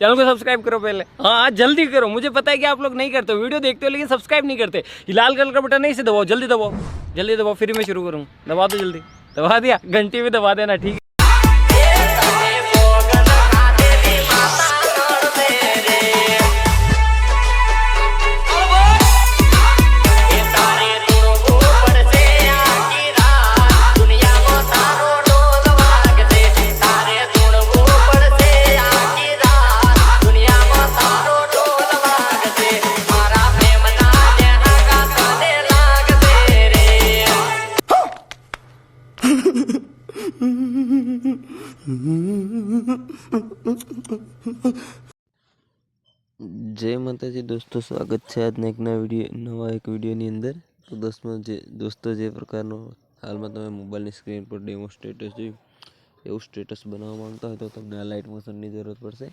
Channel को subscribe करो पहले। हाँ जल्दी करो, मुझे पता है कि आप लोग नहीं करते हो, वीडियो देखते हो लेकिन सब्सक्राइब नहीं करते। ये लाल कलर का बटन नहीं, इसे दबाओ, जल्दी दबाओ, जल्दी दबाओ, फिर मैं शुरू करूँ। दबा दो जल्दी, दबा दिया, घंटी भी दबा देना, ठीक है। जय माताजी दोस्तों, स्वागत है आज एक नवा एक विडियोनी अंदर। तो दोस्तों जे प्रकारનો હાલમાં તમે મોબાઈલની સ્ક્રીન પર ડેમો સ્ટેટસ જોયું એવું સ્ટેટસ બનાવવા માંગતા હોય તો તમને આ લાઇટ મોશનની જરૂરત પડશે।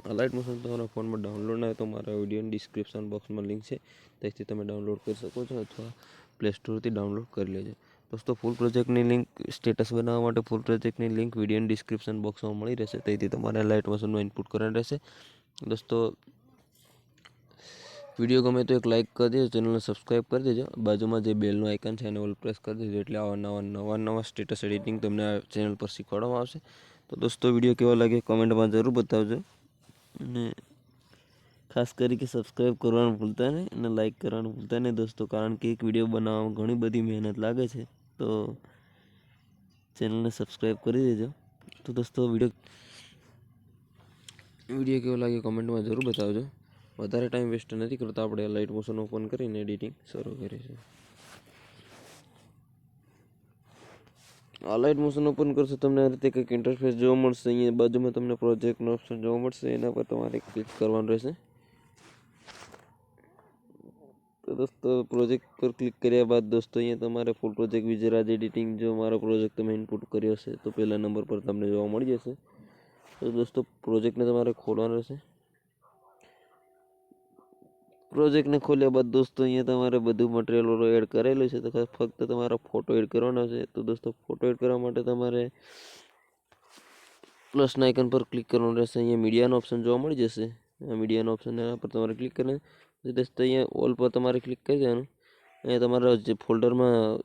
આ લાઇટ મોશન તમારા ફોનમાં ડાઉનલોડ ના હોય તો મારા વિડીયોની ડિસ્ક્રિપ્શન બોક્સમાં લિંક છે, ત્યાંથી તમે ડાઉનલોડ કરી શકો છો અથવા પ્લે સ્ટોરથી ડાઉનલોડ કરી લેજો। दोस्तों फूल प्रोजेक्टनी लिंक स्टेटस बनावा माटे फूल प्रोजेक्टनी लिंक विडियोनी डिस्क्रिप्शन बॉक्स में मળી રહેશે, તેથી તમારે લાઇટ મોશનનો ઇનપુટ કરવાનું રહેશે। दोस्तों वीडियो गमे तो एक लाइक कर दीजिए, चैनल ने सब्सक्राइब कर दीजिए, बाजू में जो बेल नो आइकन है ऑल प्रेस कर दीजिए એટલે આવા નવા સ્ટેટસ એડિટિંગ તમને આ ચેનલ પર શીખવાડવામાં આવશે। તો દોસ્તો વિડિયો કેવો લાગે કમેન્ટમાં જરૂર બતાવજો અને ખાસ કરીને સબસ્ક્રાઇબ કરવાનું ભૂલતા નહીં અને લાઈક કરવાનું ભૂલતા નહીં દોસ્તો, કારણ કે એક વિડિયો બનાવવામાં ઘણી બધી મહેનત લાગે છે। તો ચેનલને સબસ્ક્રાઇબ કરી દેજો। તો દોસ્તો વિડિયો કેવો લાગે કમેન્ટમાં જરૂર બતાવજો। વધારે ટાઈમ વેસ્ટ નથી કરતા, આપણે લાઇટ મોશન ઓપન કરીને એડિટિંગ શરૂ કરીશું। આ લાઇટ મોશન ઓપન કરશો તમને આ રીતે કંઈક ઇન્ટરફેસ જોવા મળશે। અહીંયા બાજુમાં તમને પ્રોજેક્ટનો ઓપ્શન જોવા મળશે, એના પર તમારે ક્લિક કરવાનું રહેશે। તો દોસ્તો પ્રોજેક્ટ પર ક્લિક કર્યા બાદ દોસ્તો અહીંયા તમારે ફૂલ પ્રોજેક્ટ વિજરાજ એડિટિંગ જો મારો પ્રોજેક્ટ તમે ઇનપુટ કર્યો હશે તો પહેલા નંબર પર તમને જોવા મળી જશે। તો દોસ્તો પ્રોજેક્ટને તમારે ખોલવાનો રહેશે। प्रोजेक्ट ने खोल्या बाद दोस्तों अँ तमारे बधु मटेरियल एड करेलू है, तो फक्त तमारा फोटो एड करवाना है। तो दोस्तों फोटो एड करवा माटे तमारे प्लस आइकन पर क्लिक करवानुं रहेशे। अँ मीडिया ऑप्शन जोवा मळी जशे, मीडिया ऑप्शन एना पर तमारे क्लिक करने दोस्तों अँ ऑल पर तमारे क्लिक कर देवानुं। अँ तमारा जे फोल्डर में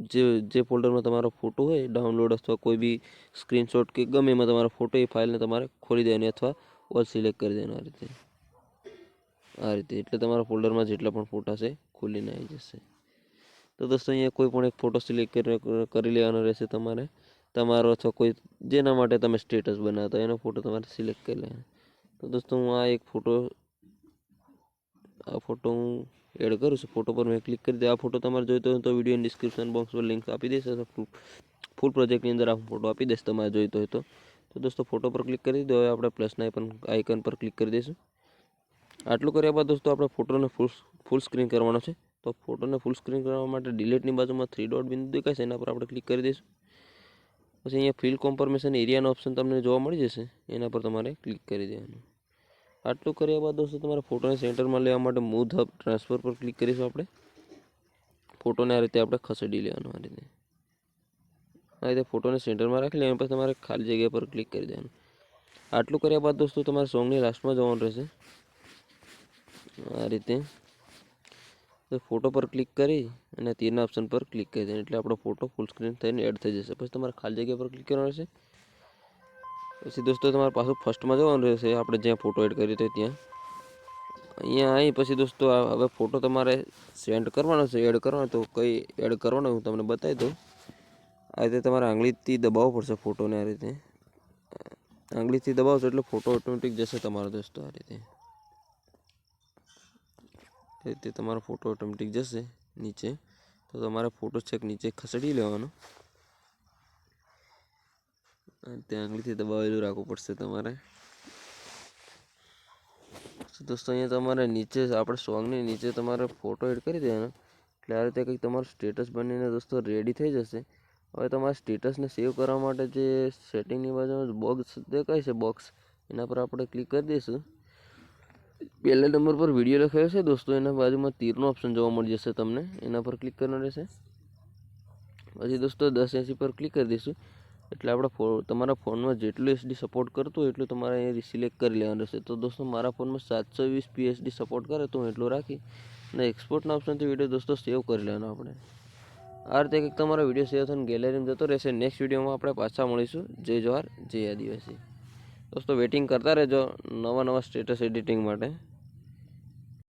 जे फोल्डर में तमारो फोटो है डाउनलॉड अथवा कोई भी स्क्रीनशॉट के गमे एमां तमारा फोटो ए फाइल ने तमारे खोली देवानी अथवा ऑल सिलेक्ट कर देवानुं। आ रीते एटले तमारा फोल्डर में जेटला पण फोटा छे खुलीने आई जशे। तो दोस्तों अहींया कोई पण एक फोटो सिलेक्ट करी लेवानो रहेशे तमारे, तमारो अथवा कोई जेना माटे तमे स्टेटस बनावता एनो फोटो तमारे सिलेक्ट करी लेवानो। तो दोस्तों हूँ आ एक फोटो हूँ एड करूँ छुं। फोटो पर मैं क्लिक करी दे। आ फोटो तमारे जोईतो होय तो विडियो डिस्क्रिप्शन बॉक्स पर लिंक आपी दईश, फूल प्रोजेक्टनी अंदर आ फोटो आपी दईश तमारे जोईतो होय तो। दोस्तों फोटो पर क्लिक करी दो, हवे आपणे प्लस आइकन पर क्लिक करी दईशुं। आटलू कर्या बाद दोस्तों अपने फोटो ने फूल स्क्रीन करवानो छे। तो फोटो ने फूल स्क्रीन करवा माटे डिलीटनी बाजू में 3 डॉट बिंदु देखाय एना पर आपणे क्लिक करी दईशुं। पछी अहींया फिल कॉन्फर्मेशन एरियानो ऑप्शन तमने जोवा मळी जशे, एना पर तमारे क्लिक करी देवानुं। आटलू कर्या बाद दोस्तों तमारे फोटो ने सेंटर में लेवा माटे मूव हब ट्रांसफर पर क्लिक करीशुं। आपणे फोटो ने आ रीते आपणे खसेडी लेवानो। आ रीते फोटो ने सेंटर में राखी लेवानो, पछी तमारे खाली जग्या पर क्लिक करी देवानुं। आटलू कर्या बाद दोस्तों तमारे सॉन्गनी लास्टमां जवानुं रहेशे। आ रीते तो फोटो पर क्लिक करी अने तीरना ऑप्शन पर क्लिक कर देना, एटले आपणो फोटो फूल स्क्रीन थईने एड थई जशे। पछी तमारे खाली जग्या पर क्लिक करवानुं रहेशे। पछी दोस्तों तमारे पाछुं फर्स्ट में जवानुं रहेशे, आपणे ज्यां फोटो एड कर्यो तो त्यां अहींया आई। पछी दोस्तों हवे फोटो तमारे सेंड करवानो छे, एड करवानो। तो कई एड करवानो हूँ तमने बतावी दऊं। आ रीते तमारे आंगळीथी दबाववो पड़शे फोटोने। आ रीते आंगळीथी दबावशो एटले फोटो ऑटोमेटिक जशे तमारो दोस्तों। आ रीते तमारो फोटो ऑटोमेटिक जशे नीचे। तो तमारे फोटो छेक नीचे खसेडी लेवानो। त्यां आंगळीथी दबावेલું રાખવું પડશે તમારે। दोस्तों अहींया तमारे नीचे आपणे सॉन्गनी नीचे तमारे फोटो एड करी देवानो, એટલે આ રીતે કંઈક તમારું સ્ટેટસ બનીને दोस्तों रेडी થઈ જશે। હવે તમારા સ્ટેટસને સેવ કરવા માટે જે સેટિંગની બાજુમાં બોક્સ દેખાય છે બોક્સ, એના પર આપણે ક્લિક કરી દઈશું। पहले नंबर पर वीडियो लखायो छे दोस्तों, एना बाजुमां तीरनो ऑप्शन जोवा मळी जशे तमने, एना पर क्लिक करवानुं रहेशे। पछी दोस्तों 1080 पर क्लिक करी दईशुं એટલે આપણે તમારા ફોનમાં જેટલું એસડી સપોર્ટ કરતું હોય એટલું તમારે અહીં સિલેક્ટ કરી લેવાનું રહેશે. તો દોસ્તો મારા ફોનમાં 720 પીએસડી સપોર્ટ કરે તો હું એટલું રાખી અને એક્સપોર્ટના ઓપ્શનથી વિડીયો દોસ્તો સેવ કરી લેવાનો આપણે. આ રીતે કંઈક તમારો વિડીયો સેવ થઈને ગેલેરીમાં જતો રહેશે. નેક્સ્ટ વિડીયોમાં આપણે પાછા મળીશું. જય જવાહર, જય આદિવાસી. દોસ્તો વેઇટિંગ કરતા રહેજો નવા સ્ટેટસ એડિટિંગ માટે.